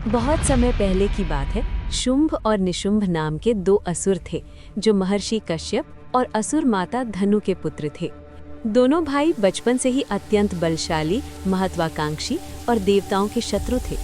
बहुत समय पहले की बात है। शुंभ और निशुंभ नाम के दो असुर थे जो महर्षि कश्यप और असुर माता धनु के पुत्र थे। दोनों भाई बचपन से ही अत्यंत बलशाली, महत्वाकांक्षी और देवताओं के शत्रु थे।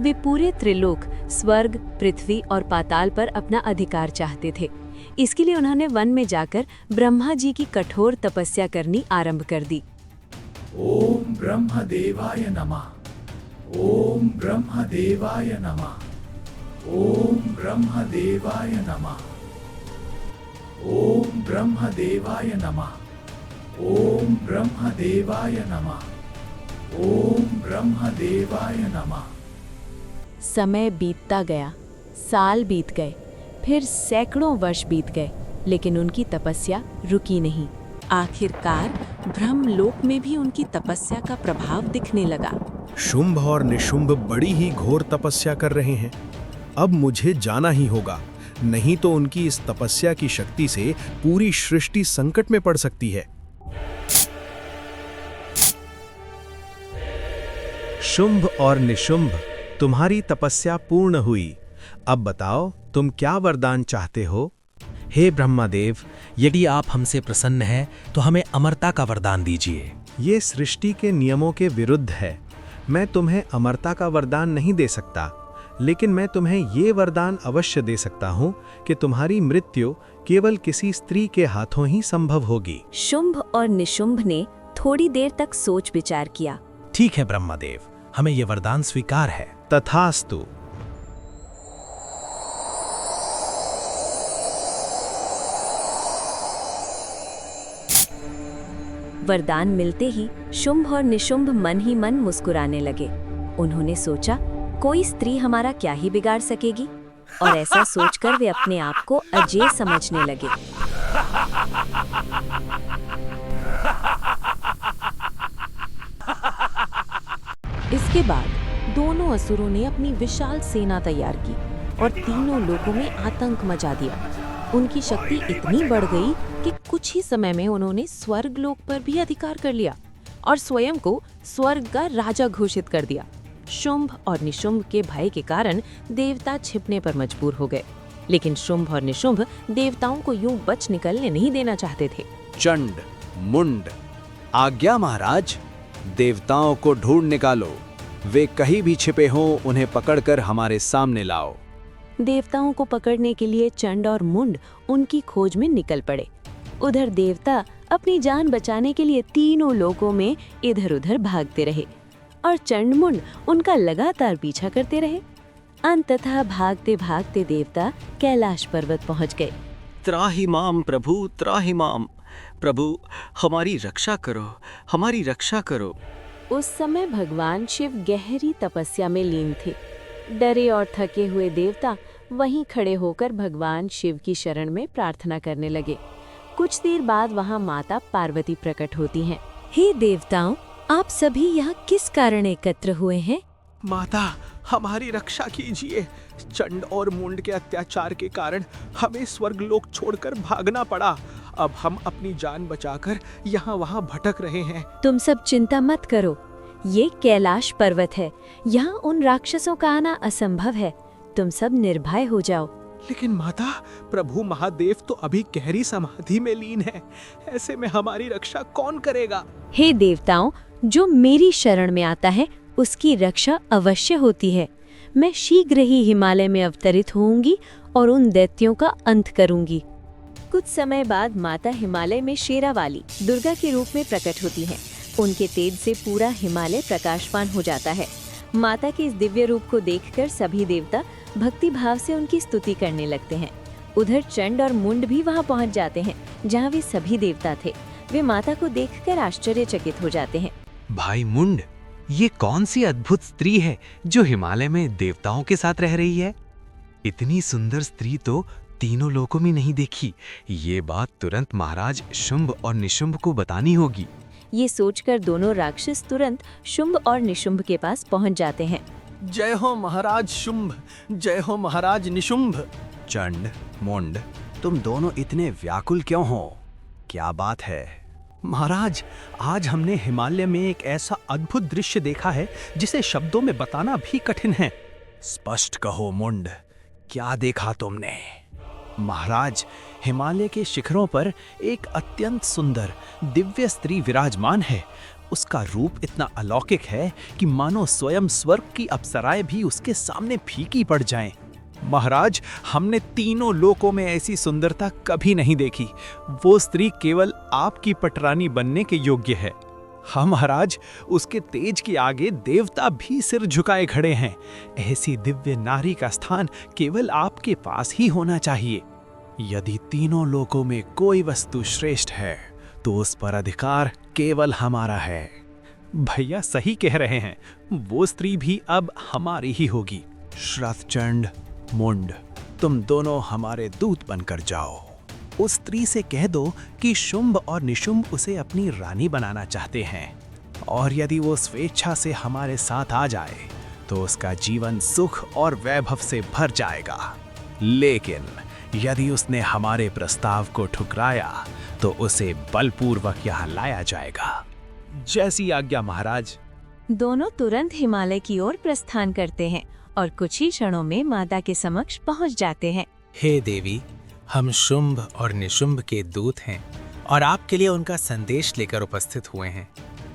वे पूरे त्रिलोक, स्वर्ग, पृथ्वी और पाताल पर अपना अधिकार चाहते थे। इसके लिए उन्होंने वन में जाकर ब्रह्मा जी की कठोर तपस्या करनी आरंभ कर दी। ओम ब्रह्मदेवाय नमः। ओम ब्रह्मदेवाय नमः। ओम ब्रह्मदेवाय नमः। ओम ब्रह्मदेवाय नमः। ओम ब्रह्मदेवाय नमः। ओम ब्रह्मदेवाय नमः। समय बीतता गया, साल बीत गए, फिर सैकड़ों वर्ष बीत गए, लेकिन उनकी तपस्या रुकी नहीं। आखिरकार ब्रह्मलोक में भी उनकी तपस्या का प्रभाव दिखने लगा। शुंभ और निशुंभ बड़ी ही घोर तपस्या कर रहे हैं। अब मुझे जाना ही होगा, नहीं तो उनकी इस तपस्या की शक्ति से पूरी सृष्टि संकट में पड़ सकती है। शुंभ और निशुंभ, तुम्हारी तपस्या पूर्ण हुई। अब बताओ, तुम क्या वरदान चाहते हो? हे ब्रह्मदेव, यदि आप हमसे प्रसन्न हैं तो हमें अमरता का वरदान दीजिए। ये सृष्टि के नियमों के विरुद्ध है। मैं तुम्हें अमरता का वरदान नहीं दे सकता, लेकिन मैं तुम्हें ये वरदान अवश्य दे सकता हूँ कि तुम्हारी मृत्यु केवल किसी स्त्री के हाथों ही संभव होगी। शुंभ और निशुंभ ने थोड़ी देर तक सोच विचार किया। ठीक है ब्रह्मदेव, हमें ये वरदान स्वीकार है। तथास्तु। वरदान मिलते ही शुंभ और निशुंभ मन ही मन मुस्कुराने लगे। उन्होंने सोचा, कोई स्त्री हमारा क्या ही बिगाड़ सकेगी, और ऐसा सोचकर वे अपने आप को अजेय समझने लगे। इसके बाद दोनों असुरों ने अपनी विशाल सेना तैयार की और तीनों लोगों में आतंक मचा दिया। उनकी शक्ति इतनी बढ़ गई कि कुछ ही समय में उन्होंने स्वर्ग लोक पर भी अधिकार कर लिया और स्वयं को स्वर्ग का राजा घोषित कर दिया। शुंभ और निशुंभ के भय के कारण देवता छिपने पर मजबूर हो गए, लेकिन शुंभ और निशुंभ देवताओं को यूं बच निकलने नहीं देना चाहते थे। चंड, मुंड, आज्ञा महाराज, देवताओं को ढूंढ निकालो। वे कहीं भी छिपे हों, उन्हें पकड़कर हमारे सामने लाओ। देवताओं को पकड़ने के लिए चंड और मुंड उनकी खोज में निकल पड़े। उधर देवता अपनी जान बचाने के लिए तीनों लोकों में इधर-उधर भागते रहे और चंड मुंड उनका लगातार पीछा करते रहे। अंततः भागते भागते देवता कैलाश पर्वत पहुंच गए। त्राहि माम प्रभु, त्राहि माम प्रभु, हमारी रक्षा करो, हमारी रक्षा करो। उस समय भगवान शिव गहरी तपस्या में लीन थे। डरे और थके हुए देवता वहीं खड़े होकर भगवान शिव की शरण में प्रार्थना करने लगे। कुछ देर बाद वहां माता पार्वती प्रकट होती हैं। हे देवताओं, आप सभी यहाँ किस कारण एकत्र हुए हैं? माता, हमारी रक्षा कीजिए। चंड और मुंड के अत्याचार के कारण हमें स्वर्गलोक छोड़कर भागना पड़ा। अब हम अपनी जान बचाकर यहाँ वहाँ भटक रहे हैं। तुम सब चिंता मत करो, ये कैलाश पर्वत है। यहाँ उन राक्षसों का आना असंभव है। तुम सब निर्भय हो जाओ। लेकिन माता, प्रभु महादेव तो अभी गहरी समाधि में लीन है। ऐसे में हमारी रक्षा कौन करेगा? हे देवताओं, जो मेरी शरण में आता है उसकी रक्षा अवश्य होती है। मैं शीघ्र ही हिमालय में अवतरित होऊंगी और उन दैत्यों का अंत करूंगी। कुछ समय बाद माता हिमालय में शेरावाली दुर्गा के रूप में प्रकट होती हैं। उनके तेज से पूरा हिमालय प्रकाशवान हो जाता है। माता के इस दिव्य रूप को देखकर सभी देवता भक्ति भाव से उनकी स्तुति करने लगते हैं। उधर चंड और मुंड भी वहां पहुंच जाते हैं जहां वे सभी देवता थे। वे माता को देखकर आश्चर्यचकित हो जाते हैं। भाई मुंड, ये कौन सी अद्भुत स्त्री है जो हिमालय में देवताओं के साथ रह रही है? इतनी सुंदर स्त्री तो तीनों लोकों में नहीं देखी। ये बात तुरंत महाराज शुंभ और निशुंभ को बतानी होगी। ये सोचकर दोनों राक्षस तुरंत शुंभ और निशुंभ के पास पहुंच जाते हैं। जय हो महाराज शुंभ, जय हो महाराज निशुंभ। चंड, मुंड, तुम दोनों इतने व्याकुल क्यों हो? क्या बात है? महाराज, आज हमने हिमालय में एक ऐसा अद्भुत दृश्य देखा है जिसे शब्दों में बताना भी कठिन है। स्पष्ट कहो मुंड, क्या देखा तुमने? महाराज, हिमालय के शिखरों पर एक अत्यंत सुंदर दिव्य स्त्री विराजमान है। उसका रूप इतना अलौकिक है कि मानो स्वयं स्वर्ग की अप्सराएं भी उसके सामने फीकी पड़ जाएं। महाराज, हमने तीनों लोकों में ऐसी सुंदरता कभी नहीं देखी। वो स्त्री केवल आपकी पटरानी बनने के योग्य है। हाँ महाराज, उसके तेज के आगे देवता भी सिर झुकाए खड़े हैं। ऐसी दिव्य नारी का स्थान केवल आपके पास ही होना चाहिए। यदि तीनों लोकों में कोई वस्तु श्रेष्ठ है तो उस पर अधिकार केवल हमारा है। भैया सही कह रहे हैं, वो स्त्री भी अब हमारी ही होगी। श्रथचंड, मुंड, तुम दोनों हमारे दूत बनकर जाओ। उस स्त्री से कह दो कि शुंभ और निशुंभ उसे अपनी रानी बनाना चाहते हैं, और यदि वो स्वेच्छा से हमारे साथ आ जाए तो उसका जीवन सुख और वैभव से भर जाएगा। लेकिन यदि उसने हमारे प्रस्ताव को ठुकराया तो उसे बलपूर्वक यहाँ लाया जाएगा। जैसी आज्ञा महाराज। दोनों तुरंत हिमालय की ओर प्रस्थान करते हैं और कुछ ही क्षणों में माता के समक्ष पहुंच जाते हैं। हे देवी, हम शुंभ और निशुंभ के दूत हैं और आपके लिए उनका संदेश लेकर उपस्थित हुए हैं।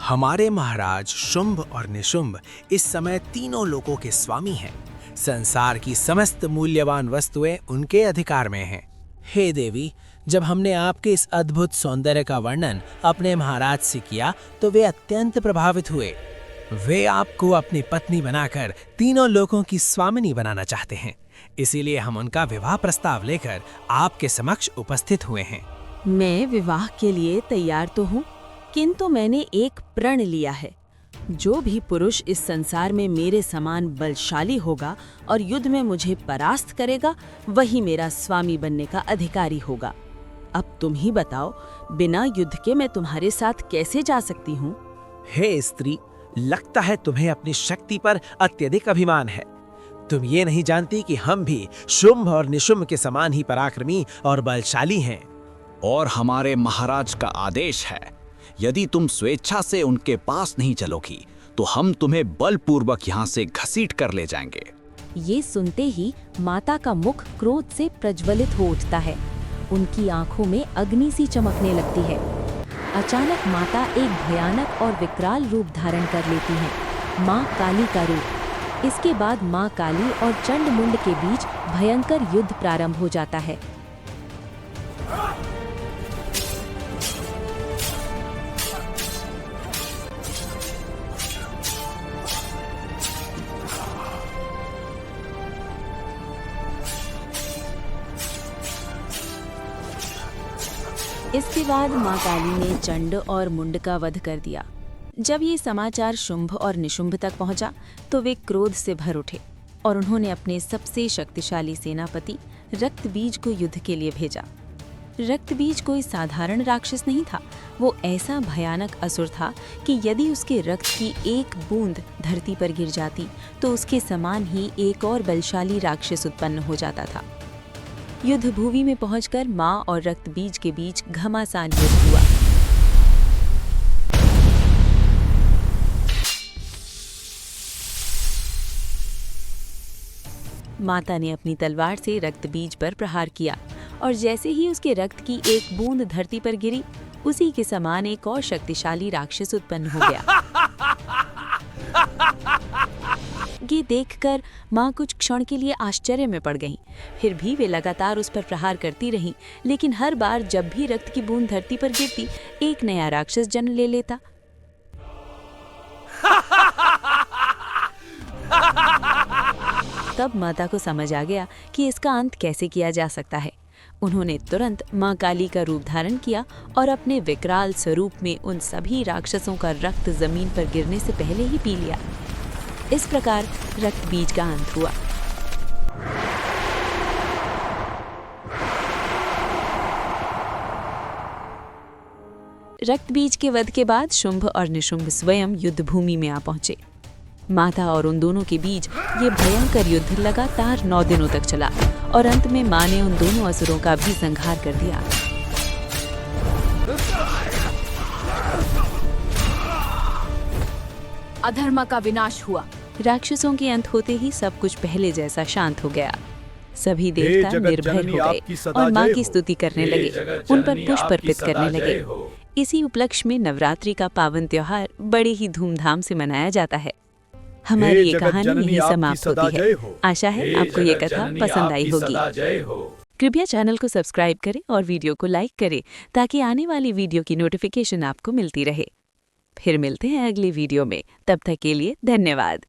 हमारे महाराज शुंभ और निशुंभ इस समय तीनों लोकों के स्वामी हैं। संसार की समस्त मूल्यवान वस्तुएं उनके अधिकार में हैं। हे देवी, जब हमने आपके इस अद्भुत सौंदर्य का वर्णन अपने महाराज से किया तो वे अत्यंत प्रभावित हुए। वे आपको अपनी पत्नी बनाकर तीनों लोकों की स्वामिनी बनाना चाहते हैं। इसीलिए हम उनका विवाह प्रस्ताव लेकर आपके समक्ष उपस्थित हुए हैं। मैं विवाह के लिए तैयार तो हूँ, किंतु मैंने एक प्रण लिया है। जो भी पुरुष इस संसार में मेरे समान बलशाली होगा और युद्ध में मुझे परास्त करेगा, वही मेरा स्वामी बनने का अधिकारी होगा। अब तुम ही बताओ, बिना युद्ध के मैं तुम्हारे साथ कैसे जा सकती हूँ? हे स्त्री, लगता है तुम्हें अपनी शक्ति पर अत्यधिक अभिमान है। तुम ये नहीं जानती कि हम भी शुंभ और निशुंभ के समान ही पराक्रमी और बलशाली हैं। और हमारे महाराज का आदेश है, यदि तुम स्वेच्छा से उनके पास नहीं चलोगी तो हम तुम्हें बलपूर्वक यहाँ से घसीट कर ले जाएंगे। ये सुनते ही माता का मुख क्रोध से प्रज्वलित हो उठता है। उनकी आंखों में अग्नि सी चमकने लगती है। अचानक माता एक भयानक और विकराल रूप धारण कर लेती हैं, माँ काली का रूप। इसके बाद माँ काली और चंड मुंड के बीच भयंकर युद्ध प्रारंभ हो जाता है। इसके बाद माँ काली ने चंड और मुंड का वध कर दिया। जब ये समाचार शुंभ और निशुंभ तक पहुंचा तो वे क्रोध से भर उठे और उन्होंने अपने सबसे शक्तिशाली सेनापति रक्तबीज को युद्ध के लिए भेजा। रक्तबीज कोई साधारण राक्षस नहीं था, वो ऐसा भयानक असुर था कि यदि उसके रक्त की एक बूंद धरती पर गिर जाती तो उसके समान ही एक और बलशाली राक्षस उत्पन्न हो जाता था। युद्ध भूमि में पहुंचकर माँ और रक्तबीज के बीच घमासान युद्ध हुआ। माता ने अपनी तलवार से रक्तबीज पर प्रहार किया और जैसे ही उसके रक्त की एक बूंद धरती पर गिरी, उसी के समान एक और शक्तिशाली राक्षस उत्पन्न हो गया। ये देखकर माँ कुछ क्षण के लिए आश्चर्य में पड़ गईं। फिर भी वे लगातार उस पर प्रहार करती रहीं, लेकिन हर बार जब भी रक्त की बूंद धरती पर गिरती, एक नया राक्षस जन्म ले लेता। तब माता को समझ आ गया कि इसका अंत कैसे किया जा सकता है। उन्होंने तुरंत माँ काली का रूप धारण किया और अपने विकराल स्वरूप में उन सभी राक्षसों का रक्त जमीन पर गिरने से पहले ही पी लिया। इस प्रकार रक्तबीज का अंत हुआ। रक्तबीज के वध के बाद शुंभ और निशुंभ स्वयं युद्ध भूमि में आ पहुंचे। माता और उन दोनों के बीच ये भयंकर युद्ध लगातार 9 दिनों तक चला और अंत में माँ ने उन दोनों असुरों का भी संहार कर दिया। अधर्म का विनाश हुआ राक्षसों के अंत होते ही सब कुछ पहले जैसा शांत हो गया। सभी देवता निर्भय हो गए और माँ की स्तुति करने लगे, उन पर पुष्प अर्पित करने लगे। इसी उपलक्ष्य में नवरात्रि का पावन त्योहार बड़े ही धूमधाम से मनाया जाता है। हमारी ये कहानी यही समाप्त होती है। आशा है आपको ये कथा पसंद आई होगी। कृपया चैनल को सब्सक्राइब करें और वीडियो को लाइक करें ताकि आने वाली वीडियो की नोटिफिकेशन आपको मिलती रहे। फिर मिलते हैं अगली वीडियो में, तब तक के लिए धन्यवाद।